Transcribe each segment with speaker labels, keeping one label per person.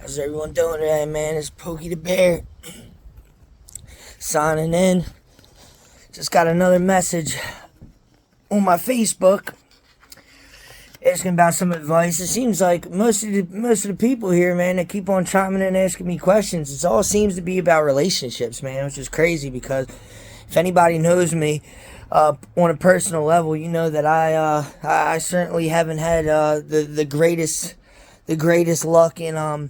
Speaker 1: How's everyone doing today, man? It's Pokey the Bear signing in. Just got another message on my Facebook asking about some advice. It seems like most of the people here, man, that keep on chiming in and asking me questions, it all seems to be about relationships, man, which is crazy because if anybody knows me on a personal level, you know that I certainly haven't had the greatest luck in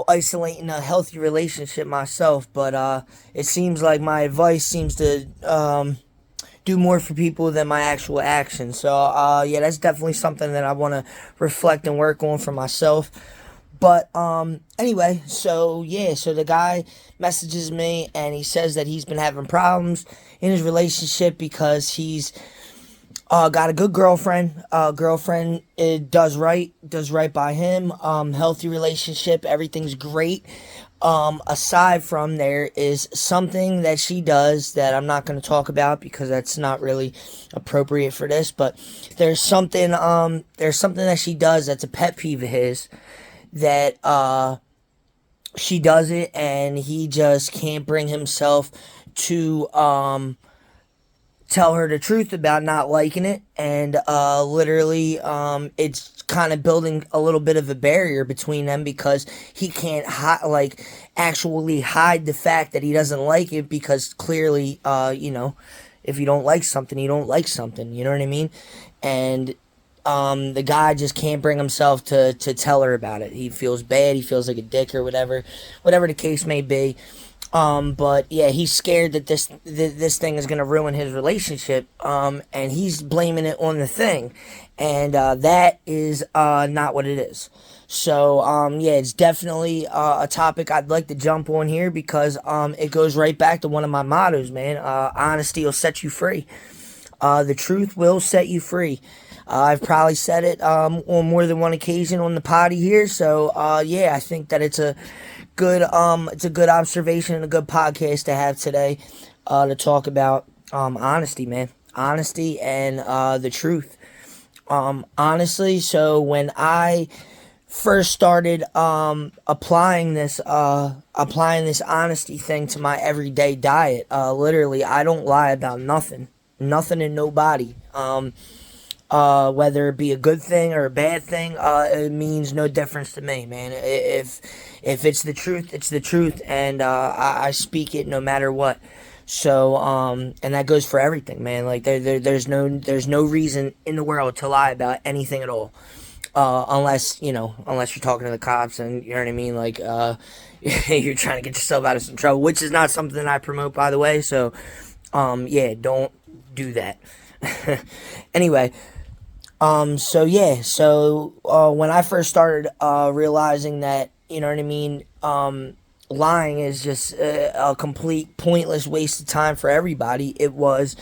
Speaker 1: isolating a healthy relationship myself. But it seems like my advice seems to do more for people than my actual actions. So, yeah, that's definitely something that I want to reflect and work on for myself. But anyway, so the guy messages me and he says that he's been having problems in his relationship because he's got a good girlfriend. Girlfriend does right by him. Healthy relationship, everything's great. Aside from there is something that she does that I'm not going to talk about because that's not really appropriate for this. But there's something that she does that's a pet peeve of his that she does it and he just can't bring himself to tell her the truth about not liking it, and literally it's kind of building a little bit of a barrier between them because he can't actually hide the fact that he doesn't like it because clearly if you don't like something, you don't like something, you know what I mean? And the guy just can't bring himself to tell her about it. He feels bad, he feels like a dick or whatever the case may be. But yeah, he's scared that this thing is gonna ruin his relationship. And he's blaming it on the thing, and that is not what it is. So yeah, it's definitely a topic I'd like to jump on here because it goes right back to one of my mottos, man. Honesty will set you free. The truth will set you free. I've probably said it on more than one occasion on the potty here. So yeah, I think that it's a good observation and a good podcast to have today to talk about honesty, man. Honesty and the truth. Honestly, so when I first started applying this honesty thing to my everyday diet, literally I don't lie about nothing and nobody. Whether it be a good thing or a bad thing, it means no difference to me, man. If it's the truth, it's the truth, and I speak it no matter what. So, and that goes for everything, man. Like there's no reason in the world to lie about anything at all, unless you're talking to the cops and you know what I mean. Like you're trying to get yourself out of some trouble, which is not something I promote, by the way. So, yeah, don't do that. Anyway. So when I first started realizing that, you know what I mean, lying is just a complete pointless waste of time for everybody. It was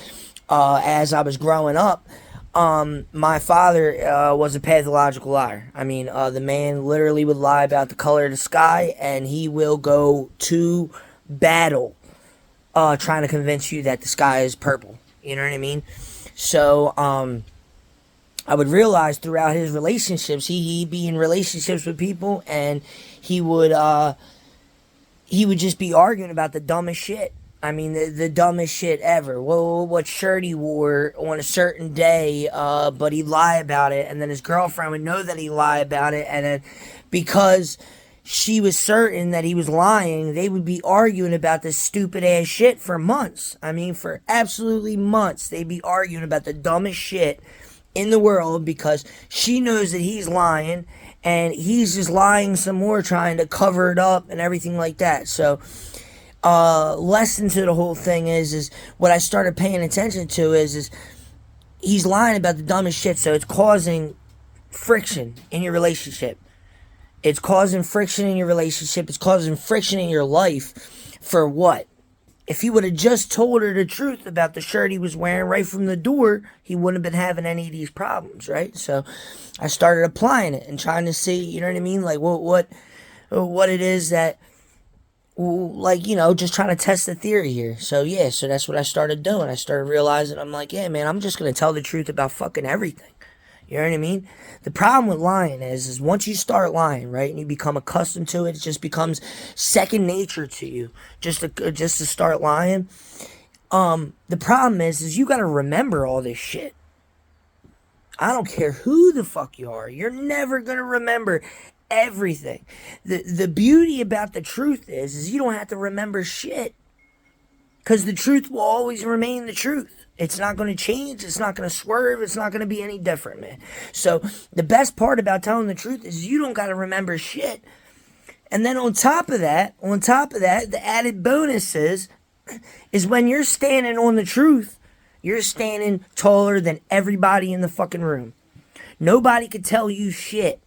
Speaker 1: as I was growing up, my father was a pathological liar. I mean, the man literally would lie about the color of the sky, and he will go to battle trying to convince you that the sky is purple. You know what I mean? So, I would realize throughout his relationships, he'd be in relationships with people, and he would just be arguing about the dumbest shit. I mean, the dumbest shit ever. Well, what shirt he wore on a certain day, but he'd lie about it, and then his girlfriend would know that he lied about it, and then because she was certain that he was lying, they would be arguing about this stupid ass shit for months. I mean, for absolutely months, they'd be arguing about the dumbest shit in the world because she knows that he's lying and he's just lying some more trying to cover it up and everything like that. So lesson to the whole thing is what I started paying attention to is he's lying about the dumbest shit, so it's causing friction in your relationship. It's causing friction in your relationship. It's causing friction in your life. For what? If he would have just told her the truth about the shirt he was wearing right from the door, he wouldn't have been having any of these problems, right? So I started applying it and trying to see, you know what I mean? Like what it is that, like, just trying to test the theory here. So yeah, so that's what I started doing. I started realizing, I'm like, yeah, man, I'm just going to tell the truth about fucking everything. You know what I mean? The problem with lying is once you start lying, right, and you become accustomed to it, it just becomes second nature to you. Just to start lying. The problem is you got to remember all this shit. I don't care who the fuck you are. You're never gonna remember everything. The beauty about the truth is you don't have to remember shit. Because the truth will always remain the truth. It's not going to change. It's not going to swerve. It's not going to be any different, man. So the best part about telling the truth is you don't got to remember shit. And then on top of that, the added bonus is when you're standing on the truth, you're standing taller than everybody in the fucking room. Nobody could tell you shit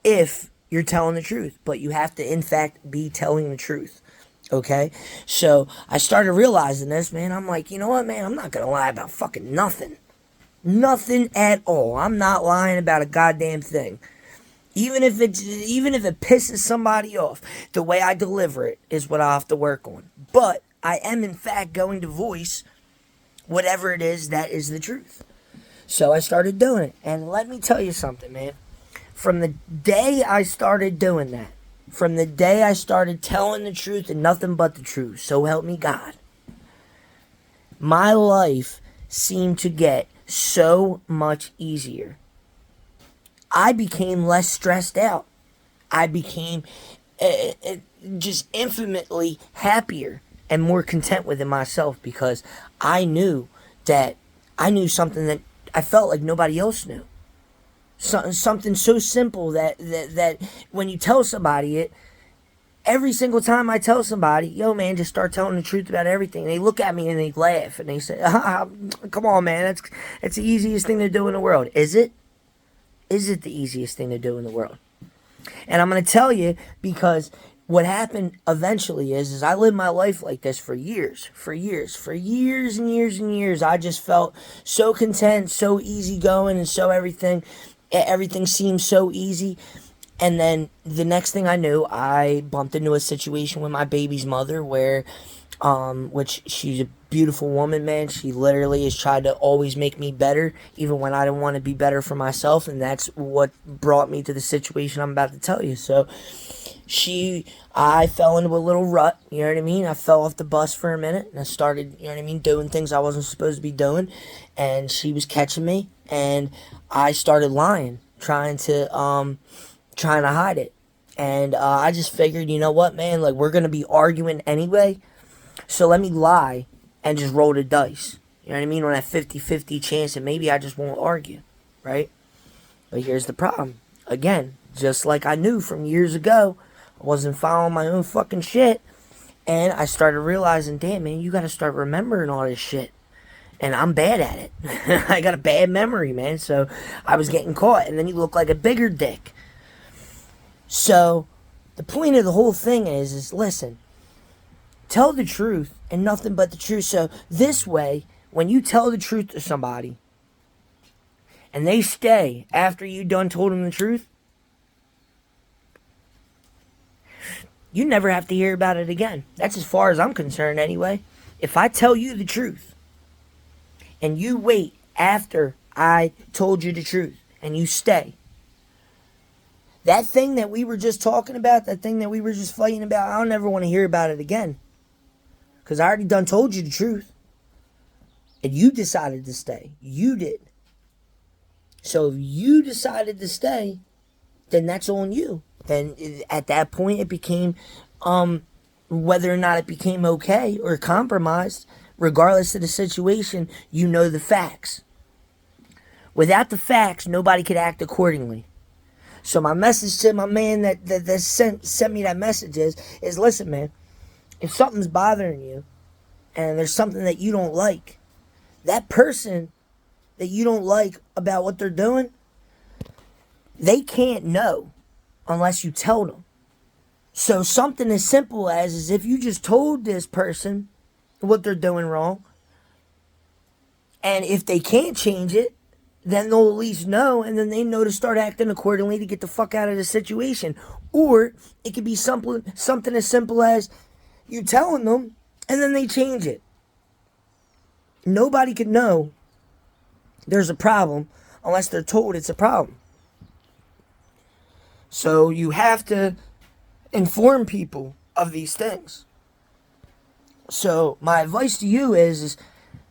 Speaker 1: if you're telling the truth. But you have to, in fact, be telling the truth. Okay, so I started realizing this, man. I'm like, you know what, man? I'm not gonna lie about fucking nothing. Nothing at all. I'm not lying about a goddamn thing. Even if it pisses somebody off, the way I deliver it is what I have to work on. But I am, in fact, going to voice whatever it is that is the truth. So I started doing it. And let me tell you something, man. From the day I started doing that, from the day I started telling the truth and nothing but the truth, so help me God, my life seemed to get so much easier. I became less stressed out. I became just infinitely happier and more content within myself because I knew something that I felt like nobody else knew. Something so simple that when you tell somebody it, every single time I tell somebody, yo man, just start telling the truth about everything, they look at me and they laugh and they say, come on man, that's the easiest thing to do in the world. Is it? Is it the easiest thing to do in the world? And I'm going to tell you because what happened eventually is I lived my life like this for years and years. I just felt so content, so easygoing, and so everything seemed so easy. And then the next thing I knew, I bumped into a situation with my baby's mother where, which she's a beautiful woman, man. She literally has tried to always make me better, even when I didn't want to be better for myself. And that's what brought me to the situation I'm about to tell you. So I fell into a little rut, you know what I mean? I fell off the bus for a minute and I started, you know what I mean, doing things I wasn't supposed to be doing. And she was catching me and I started lying, trying to hide it. And I just figured, you know what, man, like we're going to be arguing anyway. So let me lie and just roll the dice. You know what I mean? On that 50-50 chance that maybe I just won't argue, right? But here's the problem. Again, just like I knew from years ago, I wasn't following my own fucking shit. And I started realizing, damn, man, you got to start remembering all this shit. And I'm bad at it. I got a bad memory, man. So I was getting caught. And then you look like a bigger dick. So the point of the whole thing is listen, tell the truth and nothing but the truth. So this way, when you tell the truth to somebody and they stay after you done told them the truth, you never have to hear about it again. That's as far as I'm concerned anyway. If I tell you the truth and you wait after I told you the truth and you stay, that thing that we were just talking about, that thing that we were just fighting about, I don't ever want to hear about it again. Because I already done told you the truth. And you decided to stay. You did. So if you decided to stay, then that's on you. Then at that point it became, whether or not it became okay or compromised, regardless of the situation, you know the facts. Without the facts, nobody could act accordingly. So my message to my man that sent me that message is listen, man, if something's bothering you and there's something that you don't like, that person that you don't like about what they're doing, they can't know unless you tell them. So something as simple as is if you just told this person what they're doing wrong, and if they can't change it, then they'll at least know, and then they know to start acting accordingly to get the fuck out of the situation. Or it could be something as simple as you telling them, and then they change it. Nobody could know there's a problem unless they're told it's a problem. So you have to inform people of these things. So my advice to you is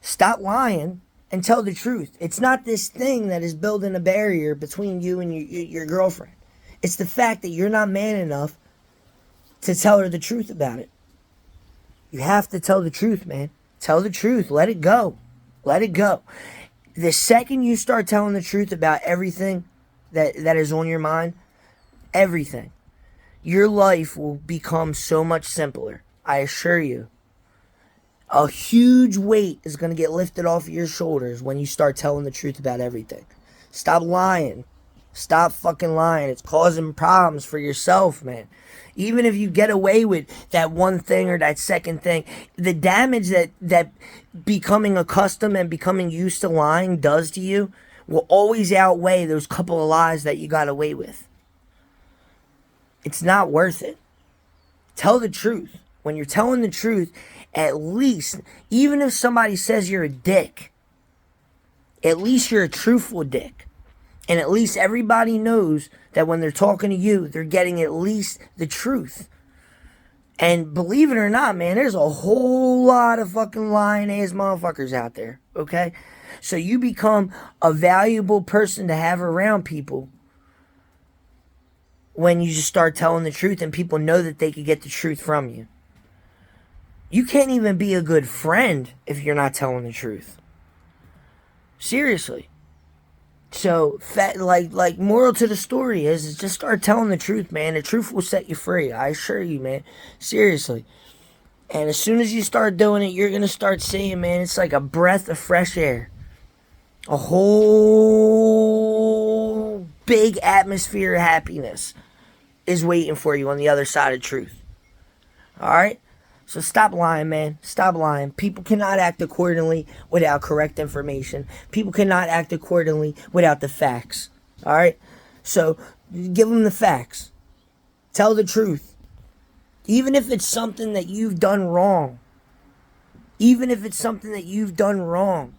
Speaker 1: stop lying and tell the truth. It's not this thing that is building a barrier between you and your girlfriend. It's the fact that you're not man enough to tell her the truth about it. You have to tell the truth, man. Tell the truth. Let it go. Let it go. The second you start telling the truth about everything that is on your mind, everything, your life will become so much simpler. I assure you. A huge weight is going to get lifted off of your shoulders when you start telling the truth about everything. Stop lying. Stop fucking lying. It's causing problems for yourself, man. Even if you get away with that one thing or that second thing, the damage that becoming accustomed and becoming used to lying does to you will always outweigh those couple of lies that you got away with. It's not worth it. Tell the truth. When you're telling the truth, at least, even if somebody says you're a dick, at least you're a truthful dick. And at least everybody knows that when they're talking to you, they're getting at least the truth. And believe it or not, man, there's a whole lot of fucking lying ass motherfuckers out there, okay? So you become a valuable person to have around people when you just start telling the truth and people know that they could get the truth from you. You can't even be a good friend if you're not telling the truth. Seriously. So, like moral to the story is just start telling the truth, man. The truth will set you free. I assure you, man. Seriously. And as soon as you start doing it, you're going to start seeing, man, it's like a breath of fresh air. A whole big atmosphere of happiness is waiting for you on the other side of truth. All right? So stop lying, man. Stop lying. People cannot act accordingly without correct information. People cannot act accordingly without the facts. All right? So give them the facts. Tell the truth. Even if it's something that you've done wrong. Even if it's something that you've done wrong.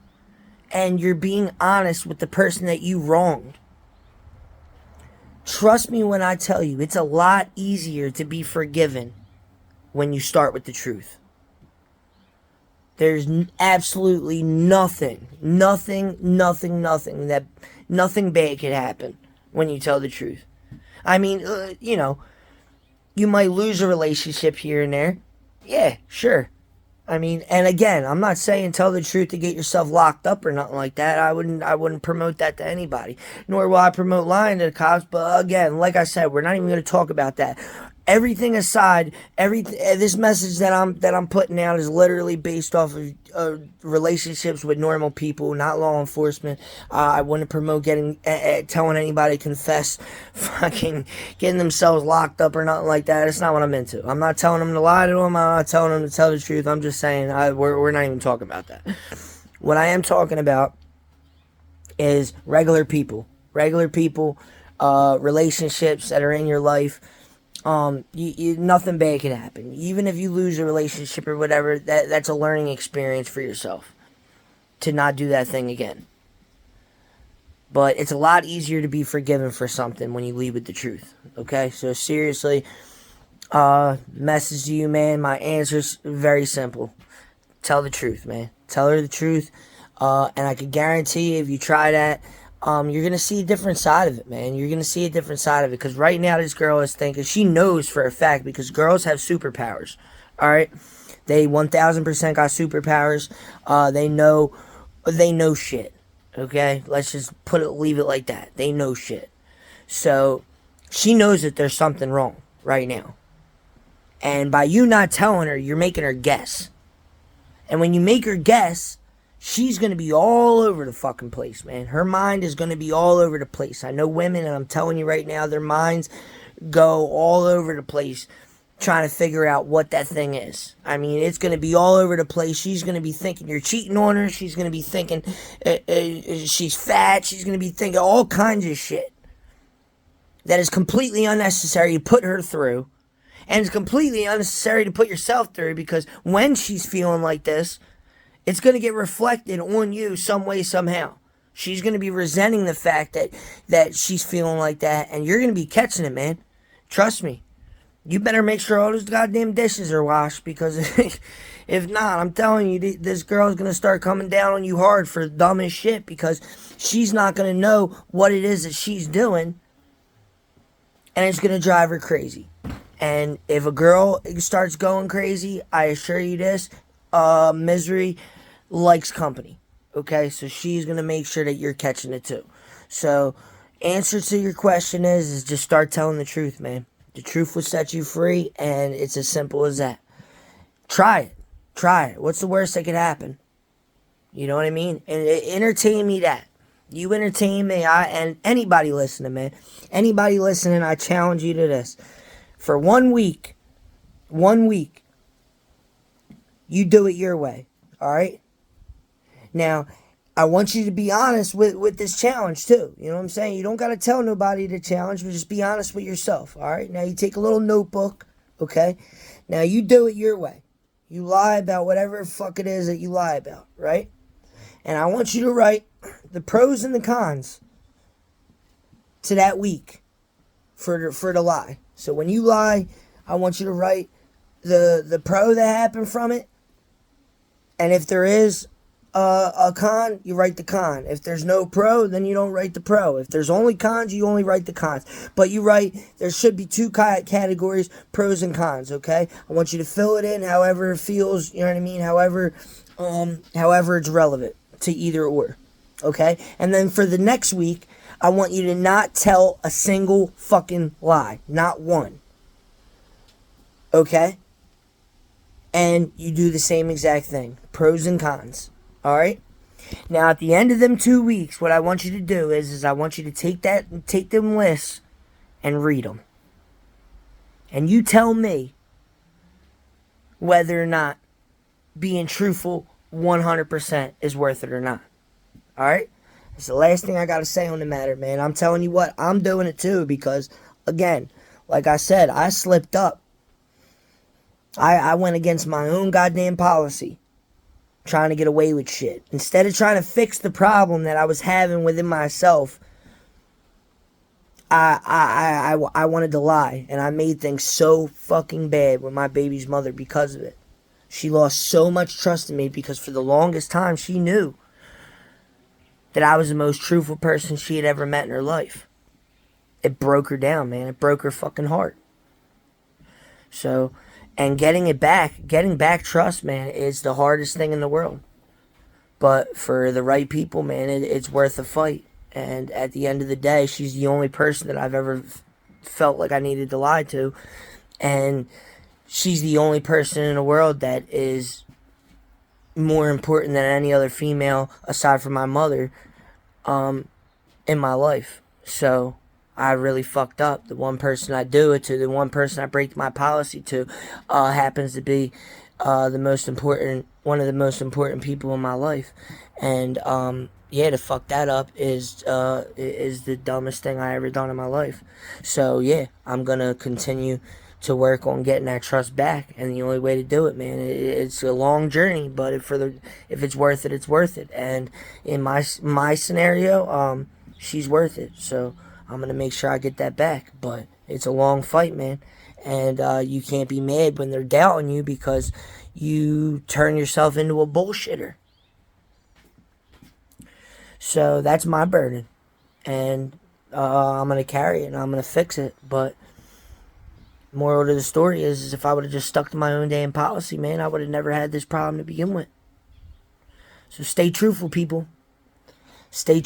Speaker 1: And you're being honest with the person that you wronged. Trust me when I tell you, it's a lot easier to be forgiven when you start with the truth. There's absolutely nothing bad could happen when you tell the truth. I mean, you might lose a relationship here and there. Yeah, sure. I mean, and again, I'm not saying tell the truth to get yourself locked up or nothing like that. I wouldn't promote that to anybody. Nor will I promote lying to the cops. But again, like I said, we're not even going to talk about that. Everything aside, this message that I'm putting out is literally based off of relationships with normal people, not law enforcement. I wouldn't promote telling anybody to confess, fucking getting themselves locked up or nothing like that. It's not what I'm into. I'm not telling them to lie to them. I'm not telling them to tell the truth. I'm just saying we're not even talking about that. What I am talking about is regular people, relationships that are in your life. Nothing bad can happen. Even if you lose a relationship or whatever, that's a learning experience for yourself to not do that thing again. But it's a lot easier to be forgiven for something when you lead with the truth. Okay? So seriously, message to you, man. My answer's very simple. Tell the truth, man. Tell her the truth. And I can guarantee you, if you try that, you're going to see a different side of it, man. You're going to see a different side of it. Because right now, this girl is thinking, she knows for a fact, because girls have superpowers. All right? They 1000% got superpowers. They know shit. Okay? Let's just leave it like that. They know shit. So, she knows that there's something wrong right now. And by you not telling her, you're making her guess. And when you make her guess, she's going to be all over the fucking place, man. Her mind is going to be all over the place. I know women, and I'm telling you right now, their minds go all over the place trying to figure out what that thing is. I mean, it's going to be all over the place. She's going to be thinking you're cheating on her. She's going to be thinking she's fat. She's going to be thinking all kinds of shit that is completely unnecessary to put her through. And it's completely unnecessary to put yourself through, because when she's feeling like this, it's going to get reflected on you some way, somehow. She's going to be resenting the fact that she's feeling like that, and you're going to be catching it, man. Trust me. You better make sure all those goddamn dishes are washed, because if not, I'm telling you, this girl's going to start coming down on you hard for dumb as shit, because she's not going to know what it is that she's doing, and it's going to drive her crazy. And if a girl starts going crazy, I assure you this, misery likes company. Okay, so she's going to make sure that you're catching it too. So, answer to your question is just start telling the truth, man. The truth will set you free, and it's as simple as that. Try it. Try it. What's the worst that could happen? You know what I mean? And entertain me that. You entertain me, and anybody listening, man. Anybody listening, I challenge you to this. For 1 week, you do it your way, all right? Now, I want you to be honest with this challenge, too. You know what I'm saying? You don't got to tell nobody the challenge, but just be honest with yourself, all right? Now, you take a little notebook, okay? Now, you do it your way. You lie about whatever the fuck it is that you lie about, right? And I want you to write the pros and the cons to that week for the lie. So, when you lie, I want you to write the pro that happened from it. And if there is a con, you write the con. If there's no pro, then you don't write the pro. If there's only cons, you only write the cons. But you write, there should be two categories, pros and cons, okay? I want you to fill it in however it feels, you know what I mean? However it's relevant to either or, okay? And then for the next week, I want you to not tell a single fucking lie. Not one. Okay? And you do the same exact thing. Pros and cons. Alright? Now, at the end of them 2 weeks, what I want you to do is I want you to take them lists and read them. And you tell me whether or not being truthful 100% is worth it or not. Alright? It's the last thing I got to say on the matter, man. I'm telling you what, I'm doing it too, because, again, like I said, I slipped up. I went against my own goddamn policy, trying to get away with shit. Instead of trying to fix the problem that I was having within myself, I wanted to lie, and I made things so fucking bad with my baby's mother because of it. She lost so much trust in me because for the longest time she knew that I was the most truthful person she had ever met in her life. It broke her down, man. It broke her fucking heart. So, and getting back trust, man, is the hardest thing in the world. But for the right people, man, it's worth a fight. And at the end of the day, she's the only person that I've ever felt like I needed to lie to. And she's the only person in the world that is more important than any other female aside from my mother in my life. So I really fucked up. The one person I do it to, the one person I break my policy to, happens to be one of the most important people in my life. And yeah, to fuck that up is the dumbest thing I ever done in my life. So yeah, I'm gonna continue to work on getting that trust back, and the only way to do it, man, it's a long journey, but if it's worth it, it's worth it. And in my scenario, she's worth it, so I'm gonna make sure I get that back. But it's a long fight, man, and you can't be mad when they're doubting you because you turn yourself into a bullshitter. So that's my burden, and I'm gonna carry it and I'm gonna fix it. But moral to the story is if I would have just stuck to my own damn policy, man, I would have never had this problem to begin with. So stay truthful, people. Stay